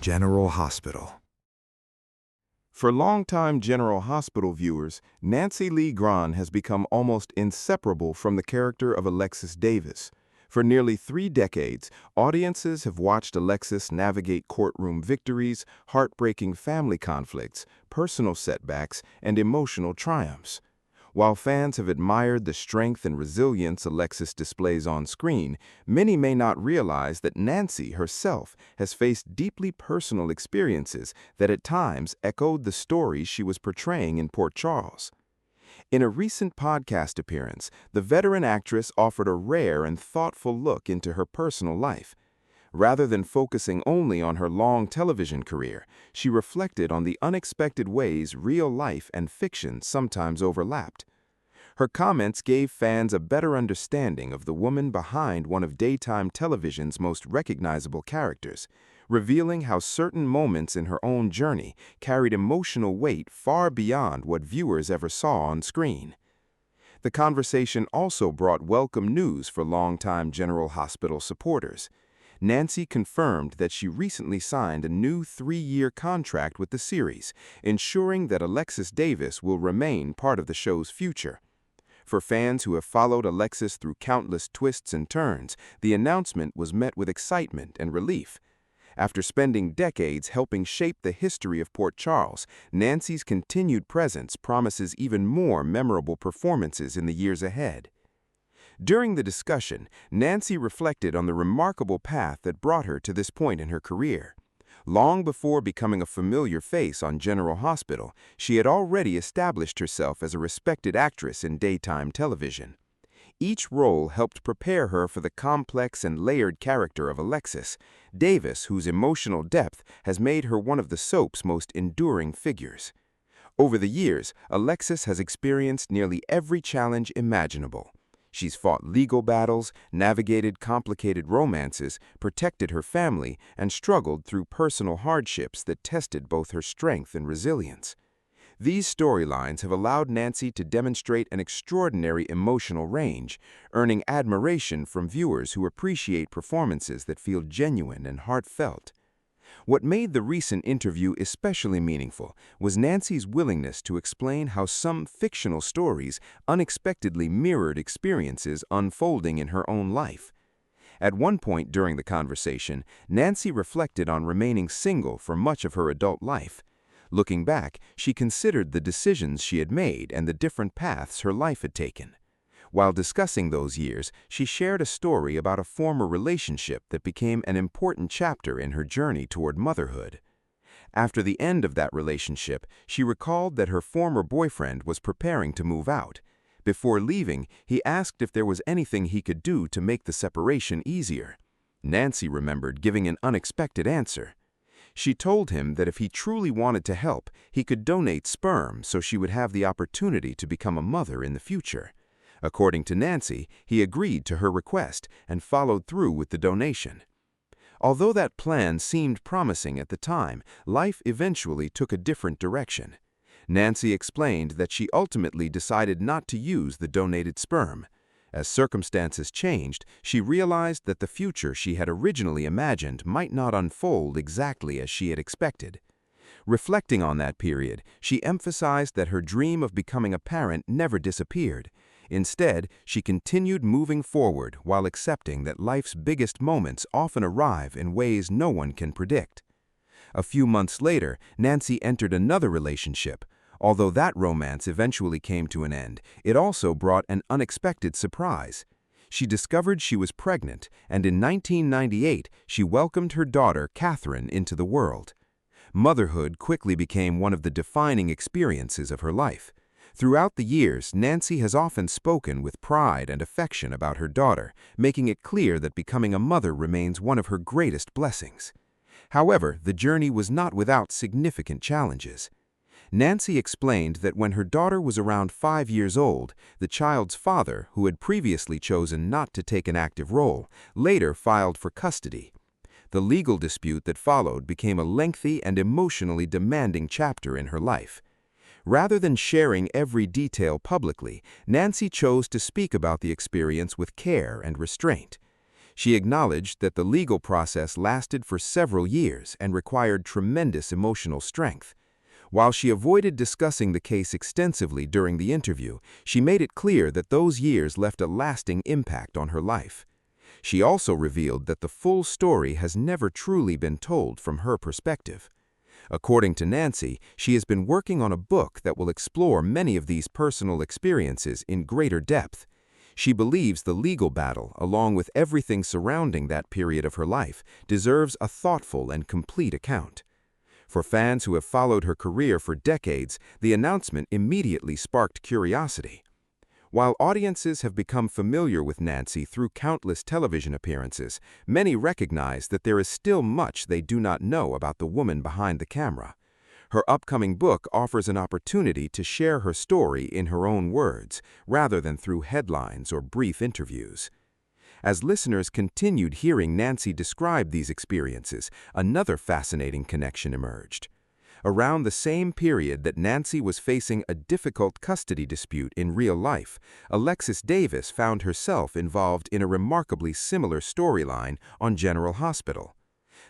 General Hospital. For longtime General Hospital viewers, Nancy Lee Grahn has become almost inseparable from the character of Alexis Davis. For nearly 3 decades, audiences have watched Alexis navigate courtroom victories, heartbreaking family conflicts, personal setbacks, and emotional triumphs. While fans have admired the strength and resilience Alexis displays on screen, many may not realize that Nancy herself has faced deeply personal experiences that at times echoed the stories she was portraying in Port Charles. In a recent podcast appearance, the veteran actress offered a rare and thoughtful look into her personal life. Rather than focusing only on her long television career, she reflected on the unexpected ways real life and fiction sometimes overlapped. Her comments gave fans a better understanding of the woman behind one of daytime television's most recognizable characters, revealing how certain moments in her own journey carried emotional weight far beyond what viewers ever saw on screen. The conversation also brought welcome news for longtime General Hospital supporters. Nancy confirmed that she recently signed a new 3-year contract with the series, ensuring that Alexis Davis will remain part of the show's future. For fans who have followed Alexis through countless twists and turns, the announcement was met with excitement and relief. After spending decades helping shape the history of Port Charles, Nancy's continued presence promises even more memorable performances in the years ahead. During the discussion, Nancy reflected on the remarkable path that brought her to this point in her career. Long before becoming a familiar face on General Hospital, she had already established herself as a respected actress in daytime television. Each role helped prepare her for the complex and layered character of Alexis Davis, whose emotional depth has made her one of the soap's most enduring figures. Over the years, Alexis has experienced nearly every challenge imaginable. She's fought legal battles, navigated complicated romances, protected her family, and struggled through personal hardships that tested both her strength and resilience. These storylines have allowed Nancy to demonstrate an extraordinary emotional range, earning admiration from viewers who appreciate performances that feel genuine and heartfelt. What made the recent interview especially meaningful was Nancy's willingness to explain how some fictional stories unexpectedly mirrored experiences unfolding in her own life. At one point during the conversation, Nancy reflected on remaining single for much of her adult life. Looking back, she considered the decisions she had made and the different paths her life had taken. While discussing those years, she shared a story about a former relationship that became an important chapter in her journey toward motherhood. After the end of that relationship, she recalled that her former boyfriend was preparing to move out. Before leaving, he asked if there was anything he could do to make the separation easier. Nancy remembered giving an unexpected answer. She told him that if he truly wanted to help, he could donate sperm so she would have the opportunity to become a mother in the future. According to Nancy, he agreed to her request and followed through with the donation. Although that plan seemed promising at the time, life eventually took a different direction. Nancy explained that she ultimately decided not to use the donated sperm. As circumstances changed, she realized that the future she had originally imagined might not unfold exactly as she had expected. Reflecting on that period, she emphasized that her dream of becoming a parent never disappeared. Instead, she continued moving forward while accepting that life's biggest moments often arrive in ways no one can predict. A few months later, Nancy entered another relationship. Although that romance eventually came to an end, it also brought an unexpected surprise. She discovered she was pregnant, and in 1998, she welcomed her daughter, Catherine, into the world. Motherhood quickly became one of the defining experiences of her life. Throughout the years, Nancy has often spoken with pride and affection about her daughter, making it clear that becoming a mother remains one of her greatest blessings. However, the journey was not without significant challenges. Nancy explained that when her daughter was around 5 years old, the child's father, who had previously chosen not to take an active role, later filed for custody. The legal dispute that followed became a lengthy and emotionally demanding chapter in her life. Rather than sharing every detail publicly, Nancy chose to speak about the experience with care and restraint. She acknowledged that the legal process lasted for several years and required tremendous emotional strength. While she avoided discussing the case extensively during the interview, she made it clear that those years left a lasting impact on her life. She also revealed that the full story has never truly been told from her perspective. According to Nancy, she has been working on a book that will explore many of these personal experiences in greater depth. She believes the legal battle, along with everything surrounding that period of her life, deserves a thoughtful and complete account. For fans who have followed her career for decades, the announcement immediately sparked curiosity. While audiences have become familiar with Nancy through countless television appearances, many recognize that there is still much they do not know about the woman behind the camera. Her upcoming book offers an opportunity to share her story in her own words, rather than through headlines or brief interviews. As listeners continued hearing Nancy describe these experiences, another fascinating connection emerged. Around the same period that Nancy was facing a difficult custody dispute in real life, Alexis Davis found herself involved in a remarkably similar storyline on General Hospital.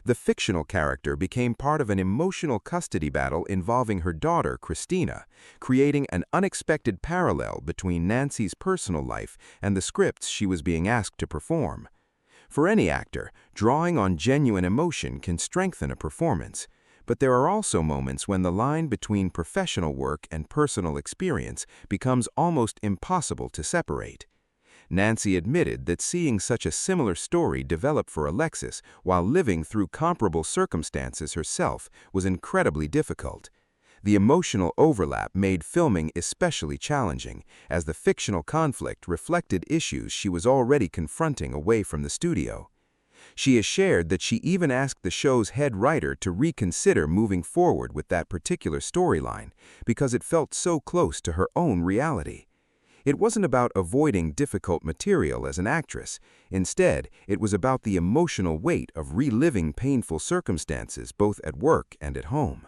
The fictional character became part of an emotional custody battle involving her daughter, Christina, creating an unexpected parallel between Nancy's personal life and the scripts she was being asked to perform. For any actor, drawing on genuine emotion can strengthen a performance. But there are also moments when the line between professional work and personal experience becomes almost impossible to separate. Nancy admitted that seeing such a similar story develop for Alexis while living through comparable circumstances herself was incredibly difficult. The emotional overlap made filming especially challenging, as the fictional conflict reflected issues she was already confronting away from the studio. She has shared that she even asked the show's head writer to reconsider moving forward with that particular storyline because it felt so close to her own reality. It wasn't about avoiding difficult material as an actress. Instead, it was about the emotional weight of reliving painful circumstances both at work and at home.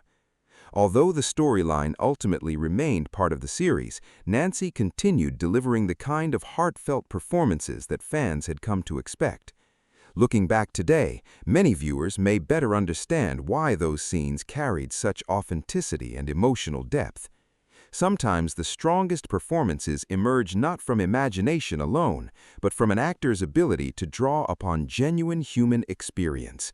Although the storyline ultimately remained part of the series, Nancy continued delivering the kind of heartfelt performances that fans had come to expect. Looking back today, many viewers may better understand why those scenes carried such authenticity and emotional depth. Sometimes the strongest performances emerge not from imagination alone, but from an actor's ability to draw upon genuine human experience.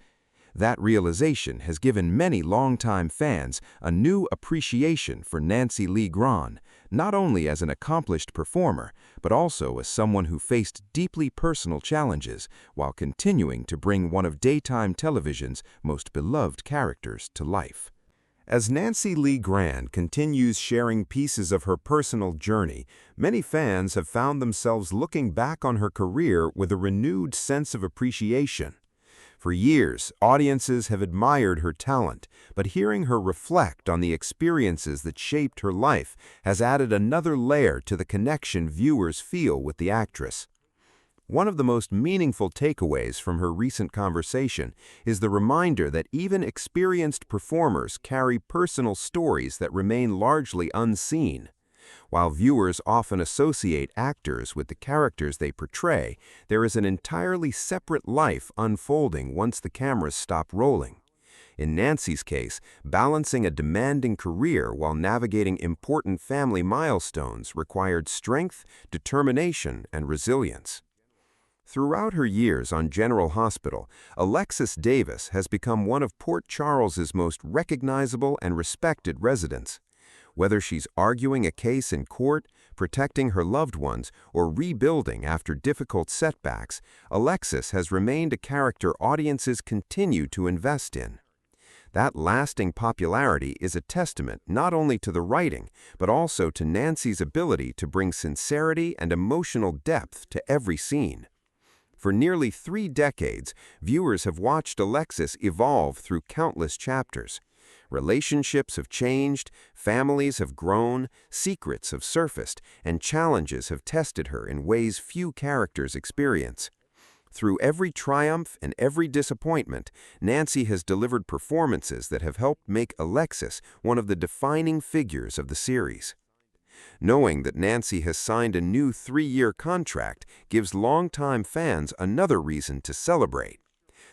That realization has given many longtime fans a new appreciation for Nancy Lee Grahn, not only as an accomplished performer, but also as someone who faced deeply personal challenges while continuing to bring one of daytime television's most beloved characters to life. As Nancy Lee Grahn continues sharing pieces of her personal journey, many fans have found themselves looking back on her career with a renewed sense of appreciation. For years, audiences have admired her talent, but hearing her reflect on the experiences that shaped her life has added another layer to the connection viewers feel with the actress. One of the most meaningful takeaways from her recent conversation is the reminder that even experienced performers carry personal stories that remain largely unseen. While viewers often associate actors with the characters they portray, there is an entirely separate life unfolding once the cameras stop rolling. In Nancy's case, balancing a demanding career while navigating important family milestones required strength, determination, and resilience. Throughout her years on General Hospital, Alexis Davis has become one of Port Charles's most recognizable and respected residents. Whether she's arguing a case in court, protecting her loved ones, or rebuilding after difficult setbacks, Alexis has remained a character audiences continue to invest in. That lasting popularity is a testament not only to the writing, but also to Nancy's ability to bring sincerity and emotional depth to every scene. For nearly 3 decades, viewers have watched Alexis evolve through countless chapters. Relationships have changed, families have grown, secrets have surfaced, and challenges have tested her in ways few characters experience. Through every triumph and every disappointment, Nancy has delivered performances that have helped make Alexis one of the defining figures of the series. Knowing that Nancy has signed a new 3-year contract gives longtime fans another reason to celebrate.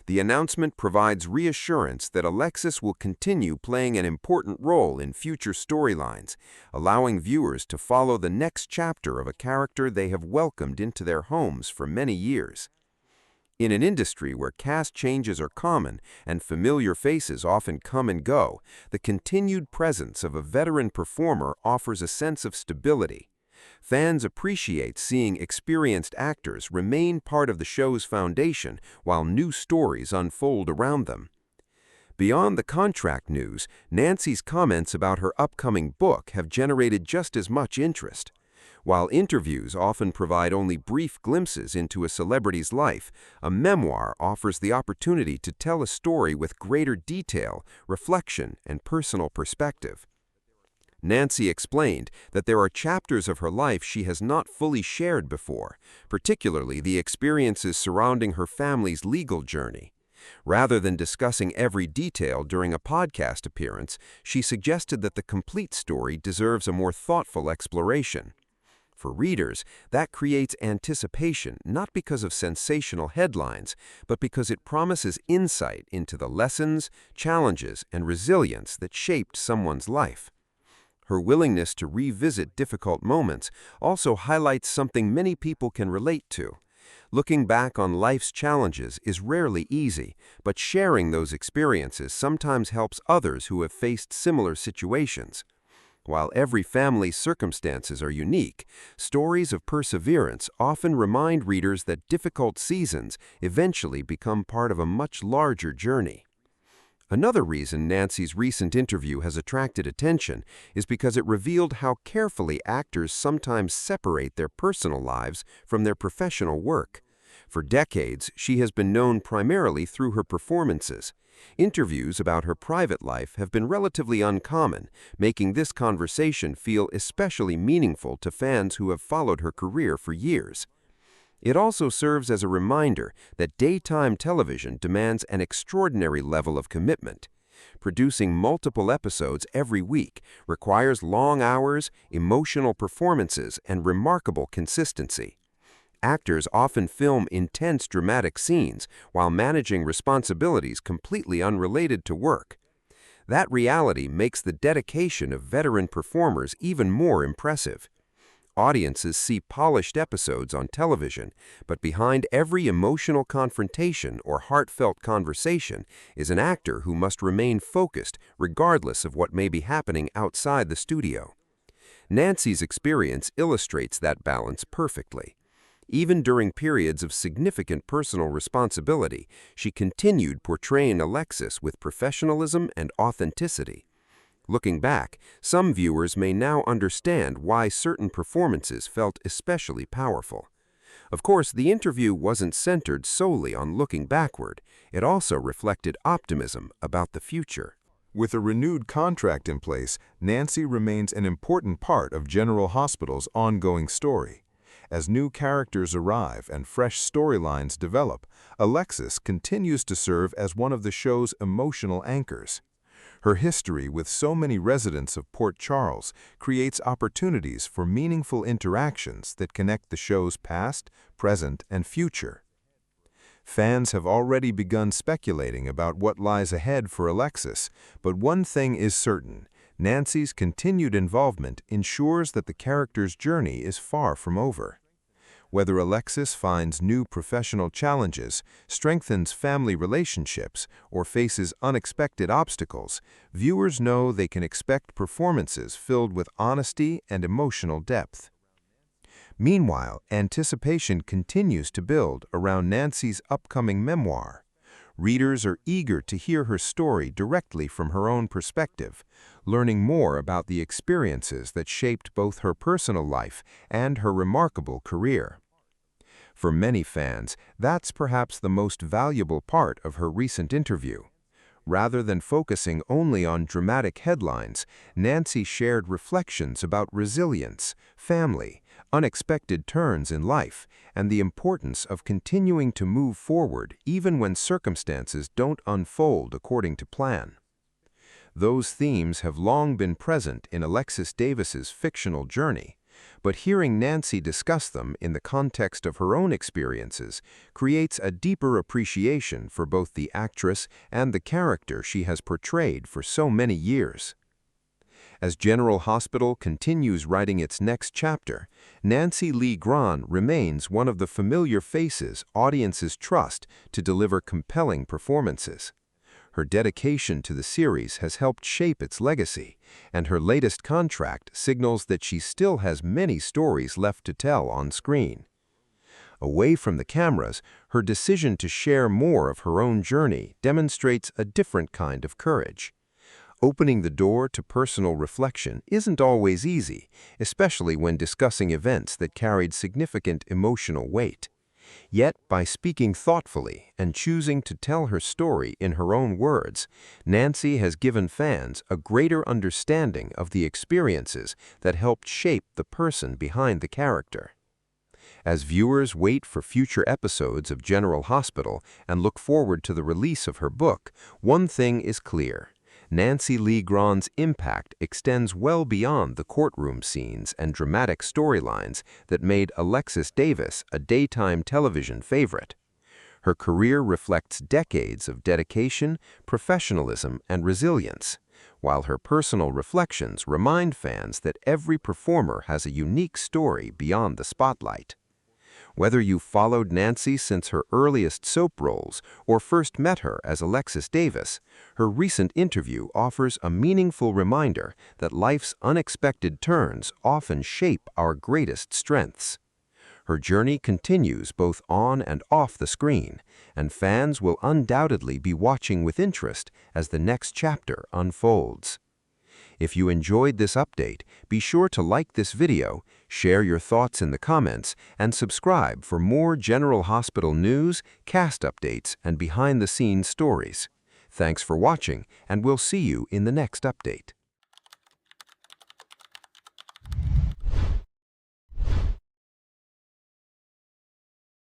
The announcement provides reassurance that Alexis will continue playing an important role in future storylines, allowing viewers to follow the next chapter of a character they have welcomed into their homes for many years. In an industry where cast changes are common and familiar faces often come and go, the continued presence of a veteran performer offers a sense of stability. Fans appreciate seeing experienced actors remain part of the show's foundation while new stories unfold around them. Beyond the contract news, Nancy's comments about her upcoming book have generated just as much interest. While interviews often provide only brief glimpses into a celebrity's life, a memoir offers the opportunity to tell a story with greater detail, reflection, and personal perspective. Nancy explained that there are chapters of her life she has not fully shared before, particularly the experiences surrounding her family's legal journey. Rather than discussing every detail during a podcast appearance, she suggested that the complete story deserves a more thoughtful exploration. For readers, that creates anticipation not because of sensational headlines, but because it promises insight into the lessons, challenges, and resilience that shaped someone's life. Her willingness to revisit difficult moments also highlights something many people can relate to. Looking back on life's challenges is rarely easy, but sharing those experiences sometimes helps others who have faced similar situations. While every family's circumstances are unique, stories of perseverance often remind readers that difficult seasons eventually become part of a much larger journey. Another reason Nancy's recent interview has attracted attention is because it revealed how carefully actors sometimes separate their personal lives from their professional work. For decades, she has been known primarily through her performances. Interviews about her private life have been relatively uncommon, making this conversation feel especially meaningful to fans who have followed her career for years. It also serves as a reminder that daytime television demands an extraordinary level of commitment. Producing multiple episodes every week requires long hours, emotional performances, and remarkable consistency. Actors often film intense dramatic scenes while managing responsibilities completely unrelated to work. That reality makes the dedication of veteran performers even more impressive. Audiences see polished episodes on television, but behind every emotional confrontation or heartfelt conversation is an actor who must remain focused regardless of what may be happening outside the studio. Nancy's experience illustrates that balance perfectly. Even during periods of significant personal responsibility, she continued portraying Alexis with professionalism and authenticity. Looking back, some viewers may now understand why certain performances felt especially powerful. Of course, the interview wasn't centered solely on looking backward. It also reflected optimism about the future. With a renewed contract in place, Nancy remains an important part of General Hospital's ongoing story. As new characters arrive and fresh storylines develop, Alexis continues to serve as one of the show's emotional anchors. Her history with so many residents of Port Charles creates opportunities for meaningful interactions that connect the show's past, present, and future. Fans have already begun speculating about what lies ahead for Alexis, but one thing is certain: Nancy's continued involvement ensures that the character's journey is far from over. Whether Alexis finds new professional challenges, strengthens family relationships, or faces unexpected obstacles, viewers know they can expect performances filled with honesty and emotional depth. Meanwhile, anticipation continues to build around Nancy's upcoming memoir. Readers are eager to hear her story directly from her own perspective, learning more about the experiences that shaped both her personal life and her remarkable career. For many fans, that's perhaps the most valuable part of her recent interview. Rather than focusing only on dramatic headlines, Nancy shared reflections about resilience, family, unexpected turns in life, and the importance of continuing to move forward even when circumstances don't unfold according to plan. Those themes have long been present in Alexis Davis's fictional journey, but hearing Nancy discuss them in the context of her own experiences creates a deeper appreciation for both the actress and the character she has portrayed for so many years. As General Hospital continues writing its next chapter, Nancy Lee Grahn remains one of the familiar faces audiences trust to deliver compelling performances. Her dedication to the series has helped shape its legacy, and her latest contract signals that she still has many stories left to tell on screen. Away from the cameras, her decision to share more of her own journey demonstrates a different kind of courage. Opening the door to personal reflection isn't always easy, especially when discussing events that carried significant emotional weight. Yet, by speaking thoughtfully and choosing to tell her story in her own words, Nancy has given fans a greater understanding of the experiences that helped shape the person behind the character. As viewers wait for future episodes of General Hospital and look forward to the release of her book, one thing is clear. Nancy Lee Grahn's impact extends well beyond the courtroom scenes and dramatic storylines that made Alexis Davis a daytime television favorite. Her career reflects decades of dedication, professionalism, and resilience, while her personal reflections remind fans that every performer has a unique story beyond the spotlight. Whether you followed Nancy since her earliest soap roles or first met her as Alexis Davis, her recent interview offers a meaningful reminder that life's unexpected turns often shape our greatest strengths. Her journey continues both on and off the screen, and fans will undoubtedly be watching with interest as the next chapter unfolds. If you enjoyed this update, be sure to like this video, share your thoughts in the comments, and subscribe for more General Hospital news, cast updates, and behind-the-scenes stories. Thanks for watching, and we'll see you in the next update.